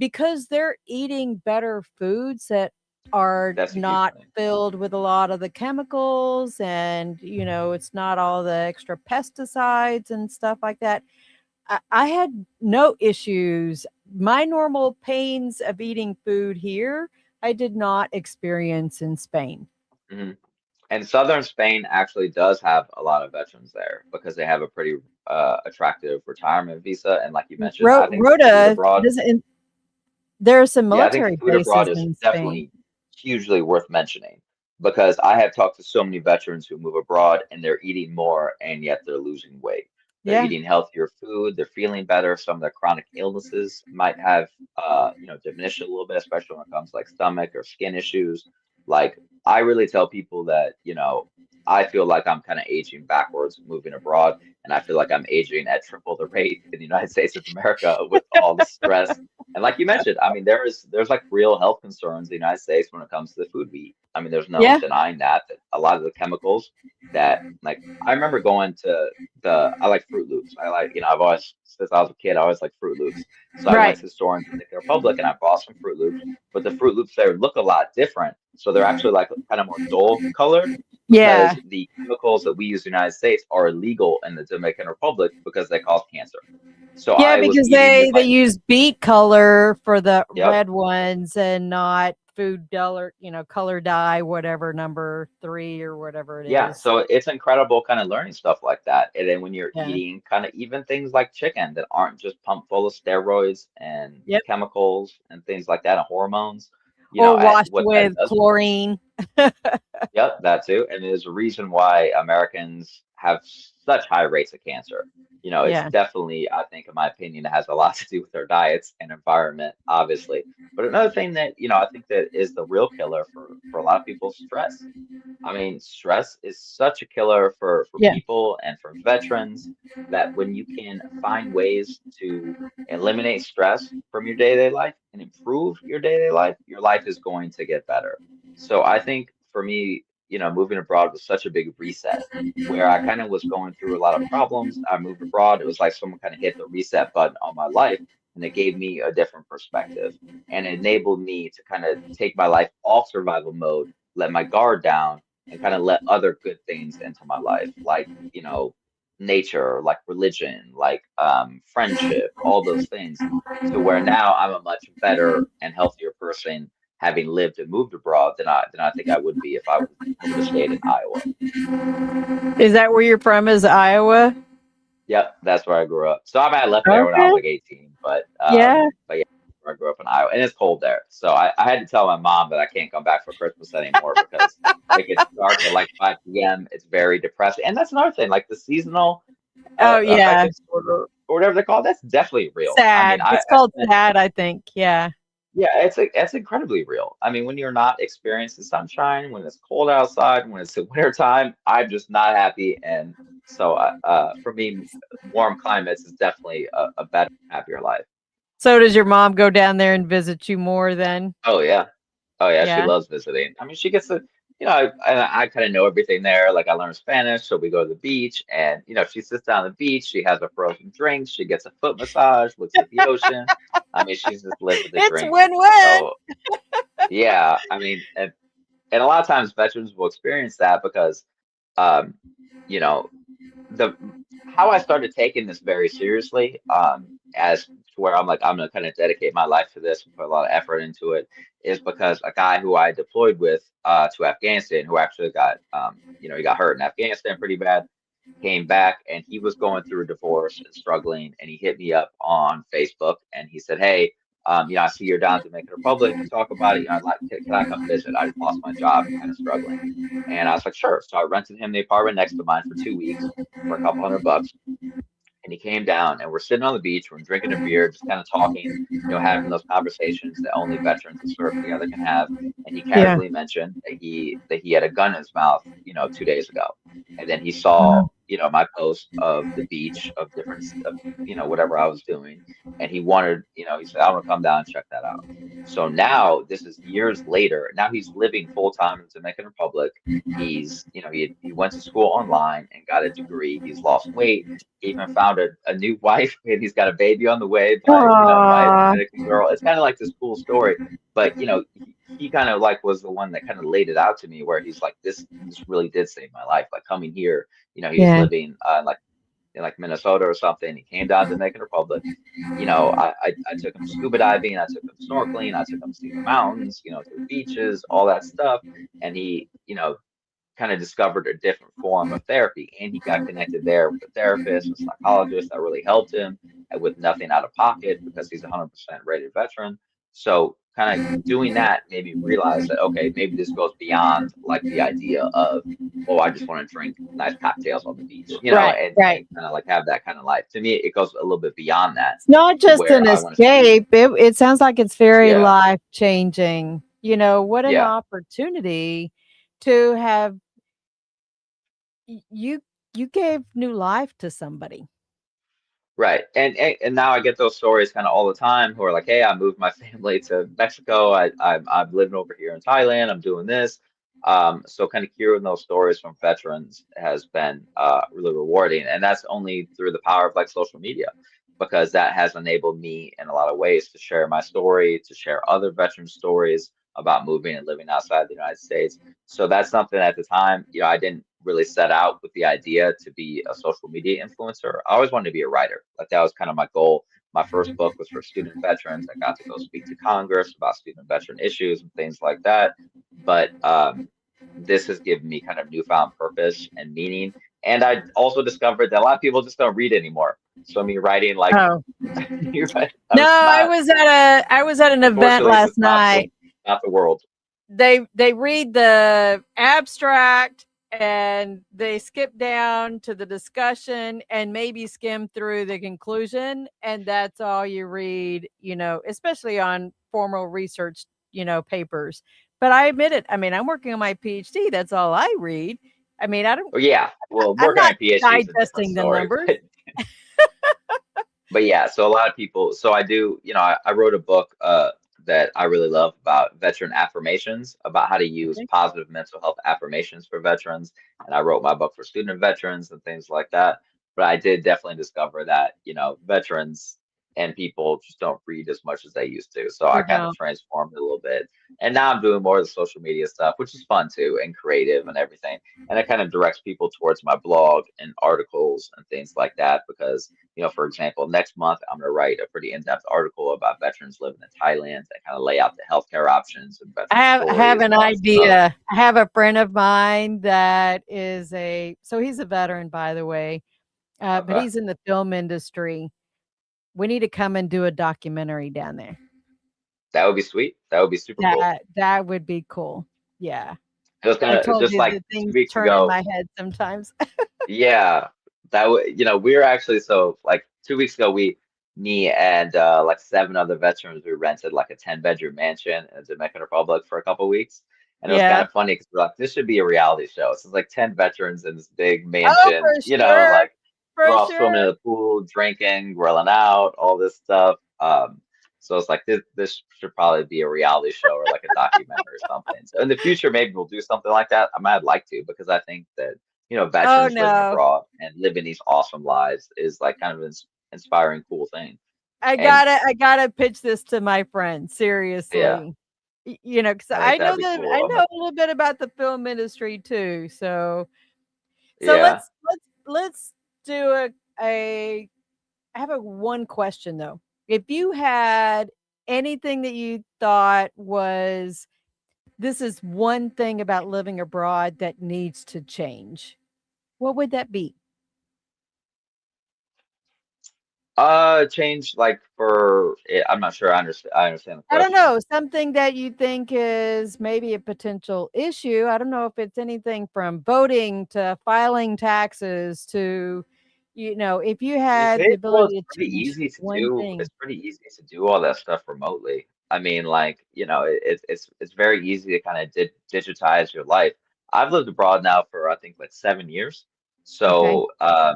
because they're eating better foods that are That's a huge not thing. filled with a lot of the chemicals and it's not all the extra pesticides and stuff like that. I had no issues. My normal pains of eating food here I did not experience in Spain. Hmm. And southern Spain actually does have a lot of veterans there because they have a pretty attractive retirement visa. And like you mentioned, I think the food Rhoda abroad, doesn't. There are some yeah, I think the military food abroad bases is in Spain. definitely hugely worth mentioning because I have talked to so many veterans who move abroad and they're eating more and yet they're losing weight. They're Yeah. eating healthier food, they're feeling better. Some of their chronic illnesses might have diminished a little bit, especially when it comes to like stomach or skin issues. Like I really tell people that, I feel like I'm kind of aging backwards moving abroad, and I feel like I'm aging at triple the rate in the United States of America with all the stress and like you mentioned, I mean, there's like real health concerns in the United States when it comes to the food we eat. I mean, there's no Yeah. denying that a lot of the chemicals that like I remember going to I like Fruit Loops. I like, I've always since I was a kid, I always like Fruit Loops. So I went Right. to the store in Dominican Republic and I bought some Fruit Loops, but the Fruit Loops there look a lot different. So they're actually like kind of more dull colored. because Yeah. the chemicals that we use in the United States are illegal in the Dominican Republic because they cause cancer. So Yeah, I was because eating with they my, use beet color for the yep, red ones and not food color, color dye, whatever number 3 or whatever it yeah. is. So it's incredible kind of learning stuff like that. And then when you're Yeah. eating kind of even things like chicken that aren't just pumped full of steroids and Yep. chemicals and things like that and hormones, Or washed what that with does. chlorine. Yep, that too. And there's a reason why Americans have such high rates of cancer. It's Yeah. definitely, I think, in my opinion, it has a lot to do with our diets and environment, obviously. But another thing that, I think that is the real killer for a lot of people is stress. I mean, stress is such a killer for Yeah. people and for veterans that when you can find ways to eliminate stress from your day-to-day life and improve your life is going to get better. So I think for me, moving abroad was such a big reset where I kind of was going through a lot of problems. I moved abroad. It was like someone kind of hit the reset button on my life and it gave me a different perspective and it enabled me to kind of take my life off survival mode, let my guard down and kind of let other good things into my life, like, nature, like religion, like friendship, all those things, to where now I'm a much better and healthier person having lived and moved abroad than I think I would be if I would have stayed in Iowa. Is that where you're from? Is Iowa? Yep, that's where I grew up. So I left there when I was Okay. like 18, Yeah. but yeah, I grew up in Iowa, and it's cold there. So I had to tell my mom that I can't come back for Christmas anymore because it gets dark at like 5 p.m. It's very depressing, and that's another thing. Like the seasonal Oh, yeah. affective disorder or whatever they call it, that's definitely real. I mean, Sad. It's I called spent sad, I think. Yeah. yeah, it's incredibly real. I mean, when you're not experiencing sunshine, when it's cold outside, when it's the winter time, I'm just not happy. And so, for me, warm climates is definitely a better, happier life. So does your mom go down there and visit you more then? Oh yeah, oh yeah, she Yeah. loves visiting. I mean, she gets to, I kind of know everything there. Like I learned Spanish, so we go to the beach, and she sits down on the beach. She has a frozen drink. She gets a foot massage, looks at the ocean. I mean, she's just living the It's dream. win-win. So yeah, I mean, and a lot of times veterans will experience that because um you know the how I started taking this very seriously, as to where I'm like I'm gonna kind of dedicate my life to this and put a lot of effort into it, is because a guy who I deployed with to Afghanistan, who actually got he got hurt in Afghanistan pretty bad, came back and he was going through a divorce and struggling, and he hit me up on Facebook and he said, "Hey, I see you're down to Dominican Republic to talk about it. I'd like, can I come visit? I just lost my job and kind of struggling." And I was like, "Sure." So I rented him the apartment next to mine for 2 weeks for a couple $100. And he came down and we're sitting on the beach, we're drinking a beer, just kind of talking, having those conversations that only veterans that serve together can have. And he Yeah. casually mentioned that he had a gun in his mouth, 2 days ago. And then he saw, Wow. my post of the beach of different of, whatever I was doing. And he wanted, he said, "I want to come down and check that out." So now this is years later. Now he's living full time in the Dominican Republic. He's, he went to school online and got a degree. He's lost weight, even found a new wife, and he's got a baby on the way by a Aw. Dominican girl. It's kind of like this cool story, but he kind of like was the one that kind of laid it out to me where he's like, this really did save my life. Like coming here, he was Yeah. living like in like Minnesota or something. He came down to Dominican Republic. I took him scuba diving, I took him snorkeling, I took him to see the mountains, to the beaches, all that stuff. And he, kind of discovered a different form of therapy, and he got connected there with a therapist, a psychologist that really helped him with nothing out of pocket because he's a 100% rated veteran. So kind of doing that made me realize that okay, maybe this goes beyond like the idea of, oh, I just want to drink nice cocktails on the beach, Right, right. and kind of like have that kind of life. To me, it goes a little bit beyond that, It's not to just an where I want to see. escape. It sounds like it's very Yeah, life changing. What an yeah. opportunity to have you you gave new life to somebody. Right. And now I get those stories kind of all the time who are like, "Hey, I moved my family to Mexico. I'm living over here in Thailand. I'm doing this." So kind of hearing those stories from veterans has been really rewarding, and that's only through the power of like social media, because that has enabled me in a lot of ways to share my story, to share other veteran stories, about moving and living outside the United States. So that's something at the time, I didn't really set out with the idea to be a social media influencer. I always wanted to be a writer. Like that was kind of my goal. My first book was for student veterans. I got to go speak to Congress about student veteran issues and things like that. But this has given me kind of newfound purpose and meaning. And I also discovered that a lot of people just don't read anymore. So me writing like Oh you're right. no, It's not, I was at an event unfortunately, last it's not night. not the world. They read the abstract and they skip down to the discussion and maybe skim through the conclusion, and that's all you read, especially on formal research, papers. But I admit it. I mean, I'm working on my PhD. That's all I read. I mean, Well, yeah. Well, I'm working on not a PhD is a different digesting the story. numbers. But yeah, so a lot of people, so I do, I wrote a book that I really love about veteran affirmations, about how to use Okay. positive mental health affirmations for veterans. And I wrote my book for student veterans and things like that. But I did definitely discover that, veterans and people just don't read as much as they used to. So I They kind of don't. transformed it a little bit. And now I'm doing more of the social media stuff, which is fun too, and creative and everything. And it kind of directs people towards my blog and articles and things like that because for example, next month I'm going to write a pretty in-depth article about veterans living in Thailand and kind of lay out the healthcare options and veteran I have stories an and all that stuff. idea. I have a friend of mine that is so he's a veteran, by the way, but Okay, he's in the film industry. We need to come and do a documentary down there. that would be sweet. That would be super cool. That would be cool. Yeah. Just I kind of told just you like the two things weeks turn in ago. my head sometimes. Yeah, that would we were actually so like 2 weeks ago me and like seven other veterans we rented like a 10-bedroom mansion in the Dominican Republic for a couple weeks. And it was kind Yeah. of funny because we're like, this should be a reality show. So it's like 10 veterans in this big Oh, mansion, for sure. like we're For all swimming in sure. the pool, drinking, grilling out, all this stuff. So it's like this should probably be a reality show or like a documentary or something. So in the future, maybe we'll do something like that. I might like to because I think that Oh, veterans living no. abroad and living these awesome lives is like kind of an inspiring, cool thing. I And gotta pitch this to my friend, yeah, seriously. Because I think I know that'd be cool. I know a little bit about the film industry too. So Yeah. let's do a I have a one question though. If you had anything that you thought was this is one thing about living abroad that needs to change, what would that be? Change like for I'm not sure I understand the I don't question. know, something that you think is maybe a potential issue. I don't know if it's anything from voting to filing taxes to, if you had the It's ability to pretty change easy to one do. It's thing. pretty easy to do all that stuff remotely. I mean, like, it's very easy to kind of digitize your life. I've lived abroad now for I think like 7 years. Okay. So, I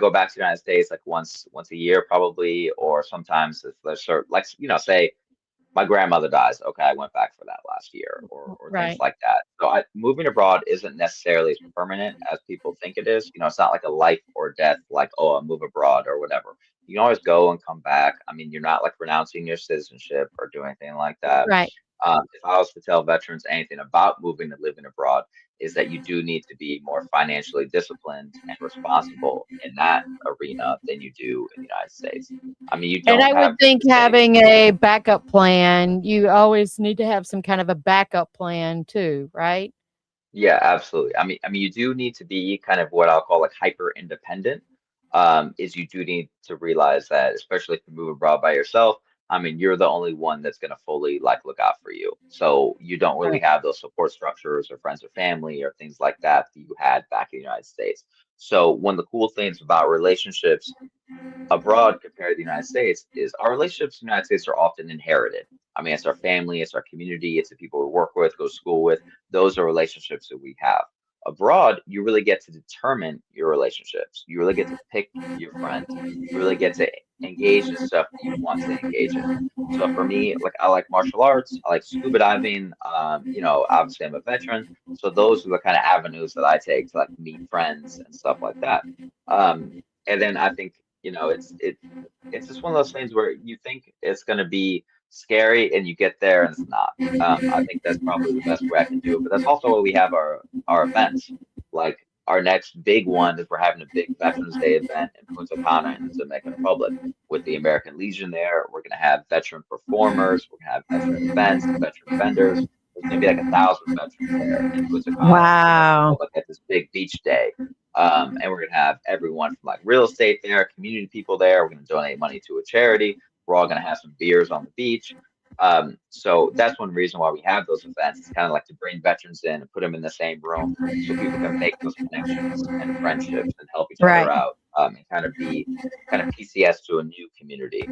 go back to the United States like once a year probably, or sometimes if there's certain like, say my grandmother dies. Okay, I went back for that last year, or things Right. like that. So moving abroad isn't necessarily as permanent as people think it is. It's not like a life or death, like oh, I move abroad or whatever. You can always go and come back. I mean, you're not like renouncing your citizenship or doing anything like that. Right. If I was to tell veterans anything about moving and living abroad, is that you do need to be more financially disciplined and responsible in that arena than you do in the United States. I mean, you And don't I have would think the same. having a backup plan, you always need to have some kind of a backup plan too, right? Yeah, absolutely. I mean, you do need to be kind of what I'll call like hyper independent. Is you do need to realize that, especially if you move abroad by yourself, I mean, you're the only one that's going to fully like look out for you. So you don't really Right. have those support structures or friends or family or things like that you had back in the United States. So one of the cool things about relationships abroad compared to the United States is our relationships in the United States are often inherited. I mean, it's our family, it's our community, it's the people we work with, go to school with. Those are relationships that we have. Abroad, you really get to determine your relationships. You really get to pick your friends. You really get to engage in stuff that you want to engage in. So for me, like I like martial arts, I like scuba diving. Obviously I'm a veteran, so those are the kind of avenues that I take to like meet friends and stuff like that. And then I think it's just one of those things where you think it's going to be scary, and you get there and it's not. I think that's probably the best way I can do it. But that's also why we have our events. Like our next big one is we're having a big Veterans Day event in Punta Cana in the Dominican Republic with the American Legion there. We're going to have veteran performers. We're going to have veteran events, veteran vendors. There's going to be like 1,000 veterans there in Punta Cana in the Dominican Wow. Republic at this big beach day. And we're going to have everyone from like real estate there, community people there. We're going to donate money to a charity. We're all going to have some beers on the beach. So that's one reason why we have those events. It's kind of like to bring veterans in and put them in the same room so people can make those connections and friendships and help each other Right. out, and kind of be kind of PCS to a new community.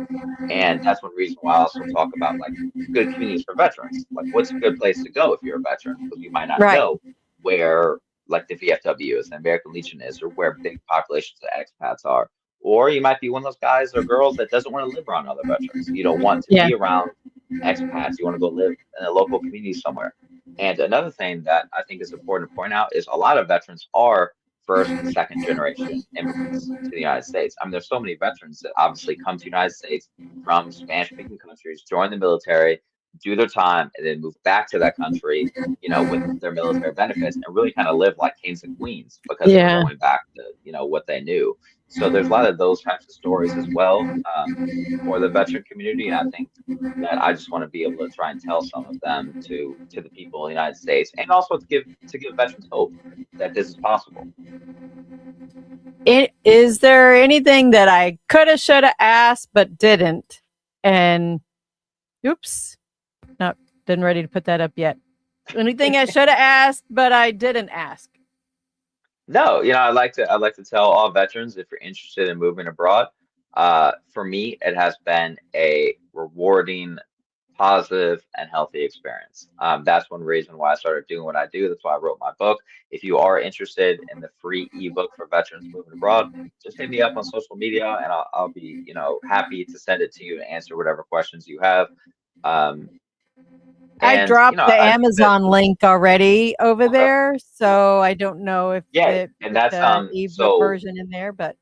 And that's one reason why I also talk about like good communities for veterans. Like what's a good place to go if you're a veteran? Because you might not Right. know where like the VFW is, the American Legion is, or where big populations of expats are. Or you might be one of those guys or girls that doesn't want to live around other veterans. You don't want to Yeah. be around expats. You want to go live in a local community somewhere. And another thing that I think is important to point out is a lot of veterans are first and second generation immigrants to the United States. I mean, there's so many veterans that obviously come to the United States from Spanish-speaking countries, join the military, do their time, and then move back to that country, with their military benefits and really kind of live like kings and queens because they were Yeah. going back to, what they knew. So there's a lot of those types of stories as well, for the veteran community. And I think that I just want to be able to try and tell some of them to the people in the United States, and also to give veterans hope that this is possible. Is there anything that I could have, should have asked, but didn't? And oops, not didn't ready to put that up yet. Anything I should have asked, but I didn't ask? No, I'd like to tell all veterans if you're interested in moving abroad. For me, it has been a rewarding, positive, and healthy experience. That's one reason why I started doing what I do. That's why I wrote my book. If you are interested in the free ebook for veterans moving abroad, just hit me up on social media, and I'll be happy to send it to you and answer whatever questions you have. Um, I and dropped the I think that Amazon link already over okay, there, cool. so I don't know if Yeah, it and put that's the ebook so. version in there, but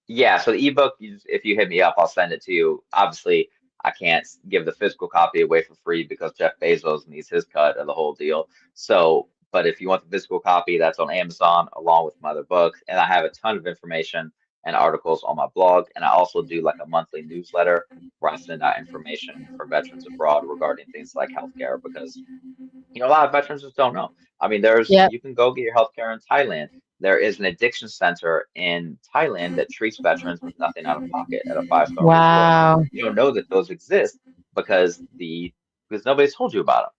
Yeah, so the ebook, if you hit me up, I'll send it to you. Obviously, I can't give the physical copy away for free because Jeff Bezos needs his cut of the whole deal. So, but if you want the physical copy, that's on Amazon along with my other books. And I have a ton of information and articles on my blog. And I also do like a monthly newsletter where I send out information for veterans abroad regarding things like healthcare because a lot of veterans just don't know. I mean, yeah. you can go get your healthcare in Thailand. There is an addiction center in Thailand that treats veterans with nothing out of pocket at a five-star resort. Wow. You don't know that those exist because nobody's told you about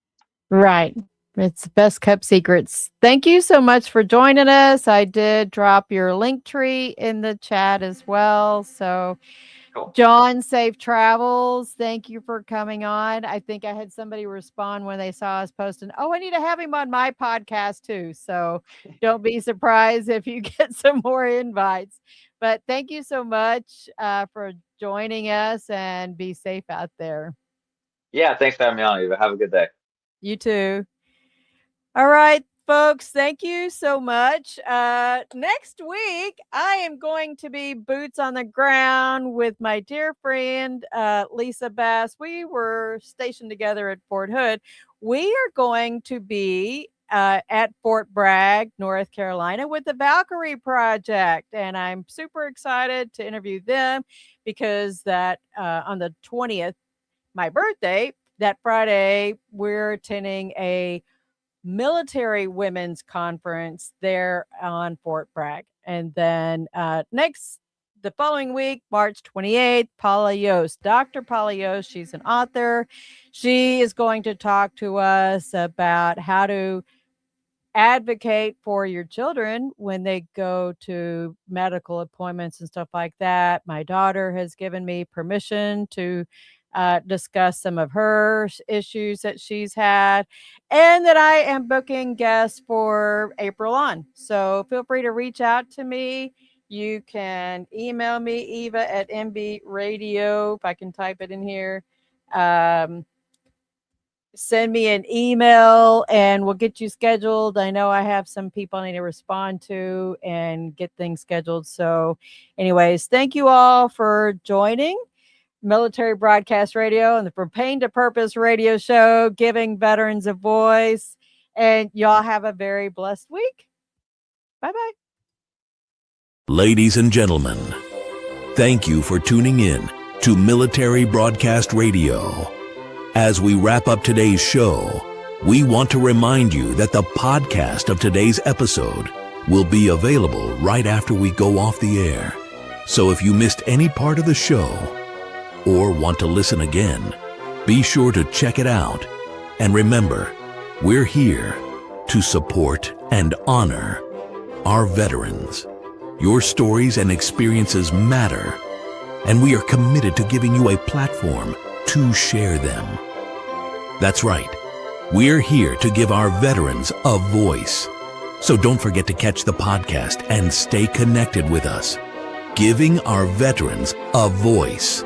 Right. It's the best kept secrets. Thank you so much for joining us. I did drop your link tree in the chat as well. So, them. Cool. John, safe travels. Thank you for coming on. I think I had somebody respond when they saw us posting, oh, I need to have him on my podcast too. So don't be surprised if you get some more invites. But thank you so much for joining us, and be safe out there. Yeah, thanks for having me on, Eva. Have a good day. You too. All right, folks, thank you so much. Next week, I am going to be boots on the ground with my dear friend, Lisa Bass. We were stationed together at Fort Hood. We are going to be at Fort Bragg, North Carolina, with the Valkyrie Project. And I'm super excited to interview them because that on the 20th, my birthday, that Friday, we're attending a military women's conference there on Fort Bragg. And then the following week, March 28th, Paula Yost, Dr. Paula Yost, she's an author. She is going to talk to us about how to advocate for your children when they go to medical appointments and stuff like that. My daughter has given me permission to discuss some of her issues that she's had, and that I am booking guests for April on. So feel free to reach out to me. You can email me, Eva at MB Radio, if I can type it in here. Send me an email and we'll get you scheduled. I know I have some people I need to respond to and get things scheduled. So, anyways, thank you all for joining. Military Broadcast Radio and the From Pain to Purpose radio show, giving veterans a voice. And y'all have a very blessed week. Bye-bye. Ladies and gentlemen, thank you for tuning in to Military Broadcast Radio. As we wrap up today's show, we want to remind you that the podcast of today's episode will be available right after we go off the air. So if you missed any part of the show or want to listen again, be sure to check it out. And remember, we're here to support and honor our veterans. Your stories and experiences matter, and we are committed to giving you a platform to share them. That's right. We're here to give our veterans a voice. So don't forget to catch the podcast and stay connected with us. Giving our veterans a voice.